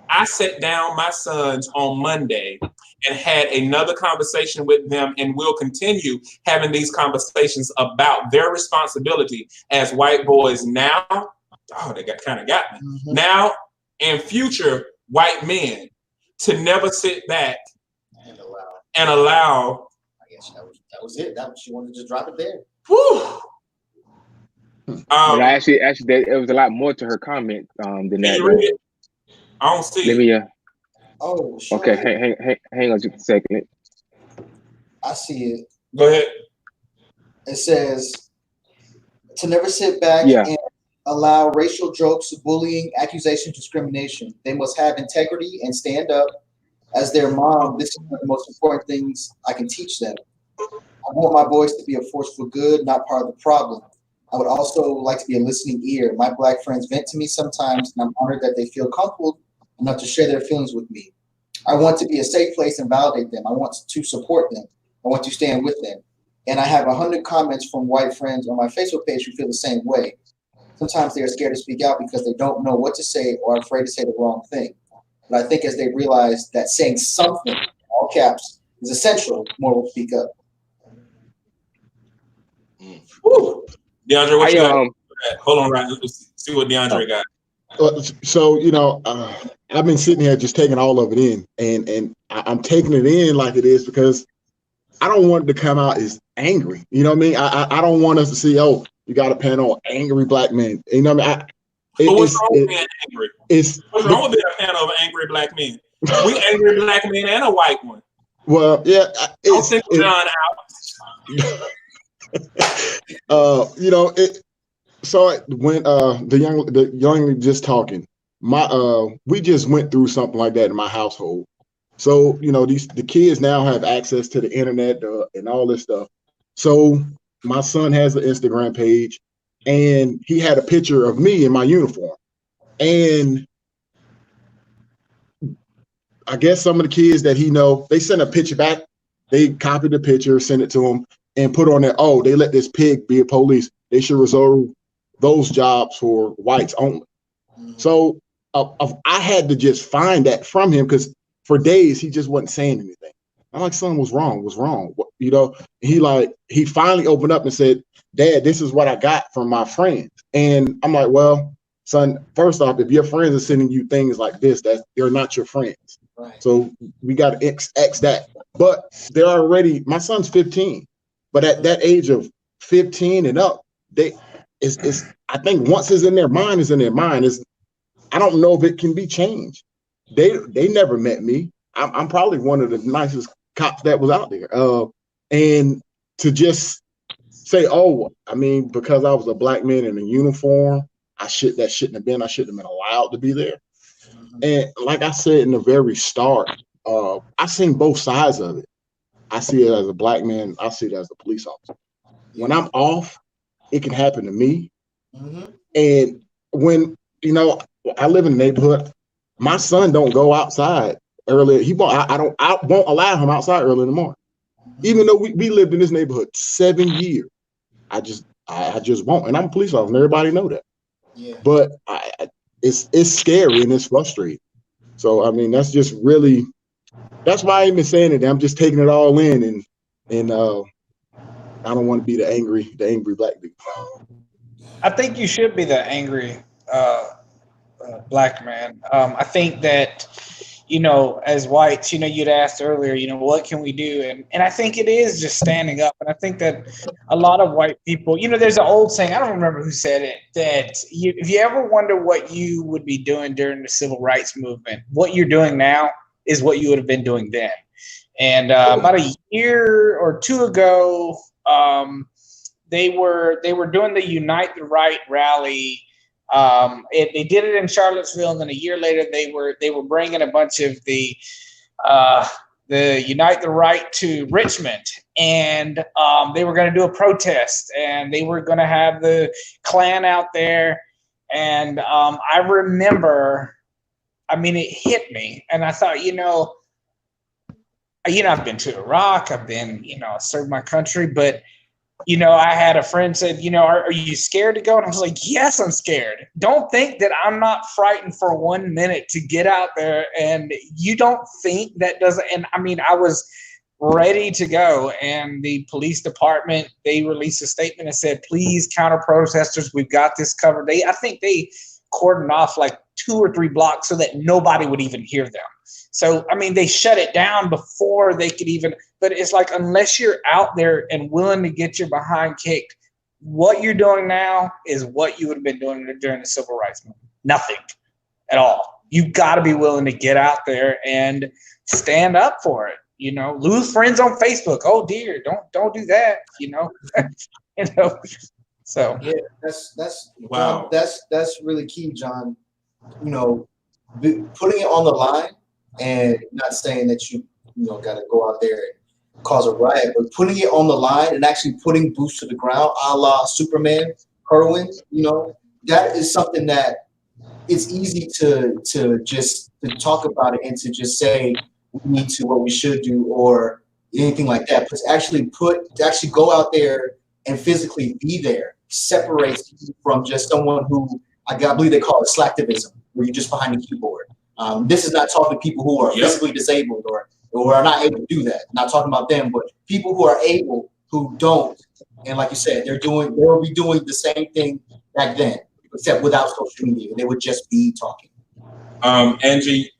I sat down my sons on Monday and had another conversation with them, and we'll continue having these conversations about their responsibility as white boys now. Oh, they kind of got me. Mm-hmm. Now and future white men to never sit back and allow. I guess that was it. That was, she wanted to just drop it there. Whew. But actually, there was a lot more to her comment than that. You read it? I don't see it. Oh, sure. Okay, hang on just a second. I see it. Go ahead. It says to never sit back and allow racial jokes, bullying, accusation, discrimination. They must have integrity and stand up. As their mom, this is one of the most important things I can teach them. I want my boys to be a force for good, not part of the problem. I would also like to be a listening ear. My Black friends vent to me sometimes, and I'm honored that they feel comfortable enough to share their feelings with me. I want to be a safe place and validate them. I want to support them. I want to stand with them. And I have 100 comments from white friends on my Facebook page who feel the same way. Sometimes they are scared to speak out because they don't know what to say or are afraid to say the wrong thing. But I think as they realize that saying something, all caps, is essential, more will speak up. Woo. DAndre, what you got? Hold on, right? Let's see what DAndre got. So, I've been sitting here just taking all of it in, and I'm taking it in like it is because I don't want it to come out as angry. You know what I mean? I don't want us to see, oh, you got a panel of angry Black men. You know what I mean? But what's wrong with being angry? What's wrong with being a panel of angry Black men? We angry Black men and a white one. Well, yeah. Don't think John out. So when the young just talking, we just went through something like that in my household. So the kids now have access to the internet and all this stuff. So my son has an Instagram page, and he had a picture of me in my uniform, and I guess some of the kids that they sent a picture back. They copied the picture, sent it to him, and put on there, oh, they let this pig be a police. They should reserve those jobs for whites only. So I had to just find that from him because for days he just wasn't saying anything. I'm like, son, what's wrong? He finally opened up and said, Dad, this is what I got from my friends. And I'm like, well, son, first off, if your friends are sending you things like this, they're not your friends. Right. So we got to X that. But they're already, my son's 15, but at that age of 15 and up, I think once it's in their mind, it's in their mind. I don't know if it can be changed. They never met me. I'm probably one of the nicest cops that was out there. And to just say, because I was a Black man in a uniform, I shouldn't have been allowed to be there. And like I said in the very start, I seen both sides of it. I see it as a Black man. I see it as a police officer. When I'm off, it can happen to me. Mm-hmm. And when, I live in a neighborhood, my son don't go outside early. I won't allow him outside early in the morning. Mm-hmm. Even though we lived in this neighborhood 7 years, I just won't. And I'm a police officer, and everybody know that. Yeah. But it's scary and it's frustrating. So that's just really, that's why I ain't been saying it. I'm just taking it all in, and I don't want to be the angry Black people. I think you should be the angry Black man. I think that, as whites, you'd asked earlier, what can we do? And I think it is just standing up. And I think that a lot of white people, there's an old saying, I don't remember who said it, that if you ever wonder what you would be doing during the civil rights movement, what you're doing now is what you would have been doing then. And about a year or two ago, they were doing the Unite the Right rally. They did it in Charlottesville, and then a year later they were bringing a bunch of the Unite the Right to Richmond, and they were going to do a protest, and they were going to have the Klan out there. And I remember, it hit me, and I thought, I've been to Iraq, I've been, served my country, but I had a friend said, are you scared to go? And I was like, yes, I'm scared. Don't think that I'm not frightened for 1 minute to get out there. And you don't think that doesn't. And I was ready to go. And the police department, they released a statement and said, please, counter protesters, we've got this covered. I think they cordoned off like 2 or 3 blocks so that nobody would even hear them. So, they shut it down before they could even, but it's like, unless you're out there and willing to get your behind kicked, what you're doing now is what you would have been doing during the civil rights movement. Nothing at all. You got to be willing to get out there and stand up for it. Lose friends on Facebook. Oh dear, don't do that. So yeah, that's wow. That's really key, John. Putting it on the line. And not saying that you got to go out there and cause a riot, but putting it on the line and actually putting boots to the ground, a la Superman, Kerwin, that is something that it's easy to just to talk about it and to just say we need to, what we should do, or anything like that. But to actually go out there and physically be there separates you from just someone who I believe they call it slacktivism, where you're just behind the keyboard. This is not talking to people who are physically disabled or are not able to do that. Not talking about them, but people who are able, who don't. And like you said, they'll be doing the same thing back then, except without social media. They would just be talking. Angie,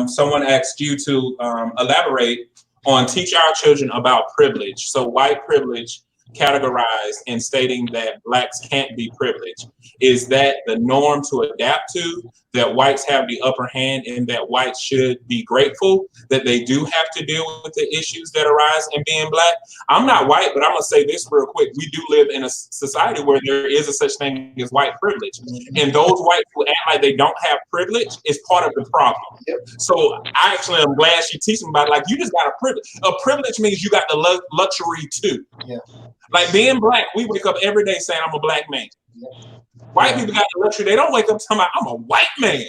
someone asked you to elaborate on teach our children about privilege. So white privilege categorized in stating that blacks can't be privileged. Is that the norm to adapt to, that whites have the upper hand and that whites should be grateful that they do have to deal with the issues that arise in being black? I'm not white, but I'm gonna say this real quick. We do live in a society where there is a such thing as white privilege. And those whites who act like they don't have privilege is part of the problem. So I actually am glad she teaching about it. Like, you just got a privilege. A privilege means you got the luxury too. Yeah. Like being black, we wake up every day saying I'm a black man. White people got the luxury. They don't wake up talking about I'm a white man.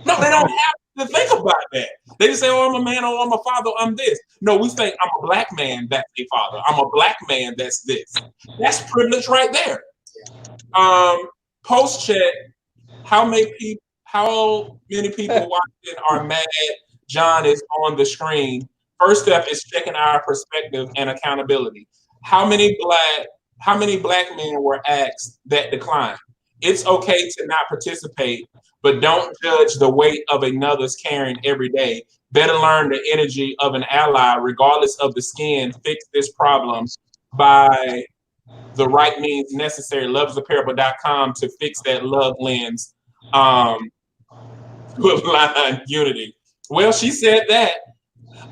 No, they don't have to think about that. They just say, oh, I'm a man, oh, I'm a father, I'm this. No, we say I'm a black man, that's a father. I'm a black man, that's this. That's privilege right there. Post chat, how many people watching are mad John is on the screen? First step is checking our perspective and accountability. How many black men were asked that declined? It's okay to not participate, but don't judge the weight of another's caring every day. Better learn the energy of an ally, regardless of the skin. Fix this problem by the right means necessary. Lovesaparable.com to fix that love lens to align unity. Well, she said that.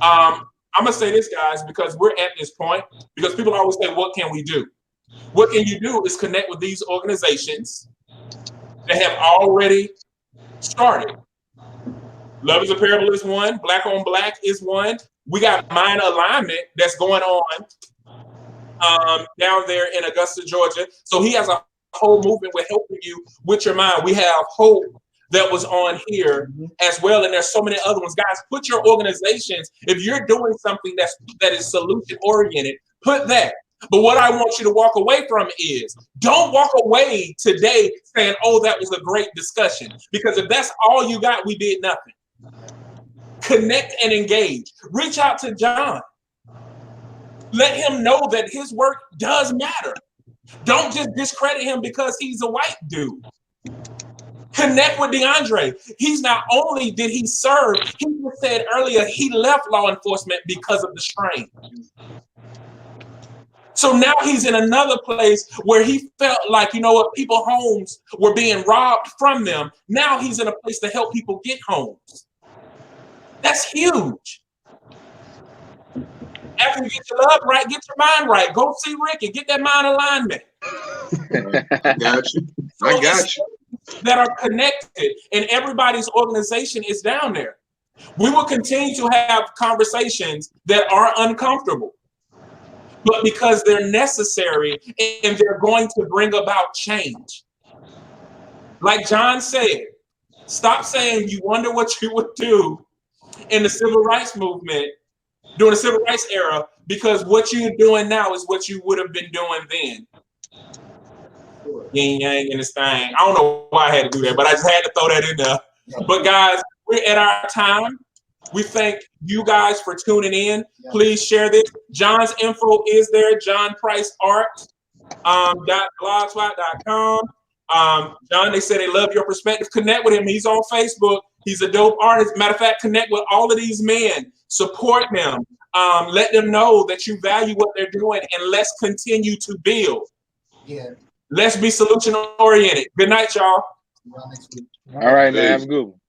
I'm gonna say this, guys, because we're at this point, because people always say, what can we do? What can you do is connect with these organizations that have already started. Love is a Parable is one. Black on Black is one. We got Mind Alignment that's going on down there in Augusta, Georgia. So he has a whole movement with helping you with your mind. We have Hope that was on here as well, and there's so many other ones. Guys, put your organizations, if you're doing something that is solution oriented, put that. But what I want you to walk away from is, don't walk away today saying, oh, that was a great discussion. Because if that's all you got, we did nothing. Connect and engage. Reach out to John. Let him know that his work does matter. Don't just discredit him because he's a white dude. Connect with DAndre. He's not only did he serve, he just said earlier he left law enforcement because of the strain. So now he's in another place where he felt like, you know what, people's homes were being robbed from them. Now he's in a place to help people get homes. That's huge. After you get your love right, get your mind right. Go see Rick and get that mind alignment. I got you. I got you. That are connected, and everybody's organization is down there. We will continue to have conversations that are uncomfortable, but because they're necessary and they're going to bring about change. Like John said, stop saying you wonder what you would do in the civil rights movement during the civil rights era, because what you're doing now is what you would have been doing then. Yin yang in this thing. I don't know why I had to do that, but I just had to throw that in there. But guys, we're at our time. We thank you guys for tuning in. Please share this. John's info is there. JohnPriceArt.blogspot.com. John, they said they love your perspective. Connect with him. He's on Facebook. He's a dope artist. Matter of fact, connect with all of these men. Support them. Let them know that you value what they're doing, and let's continue to build. Yeah. Let's be solution oriented. Good night, y'all. All right, man. Have a good one.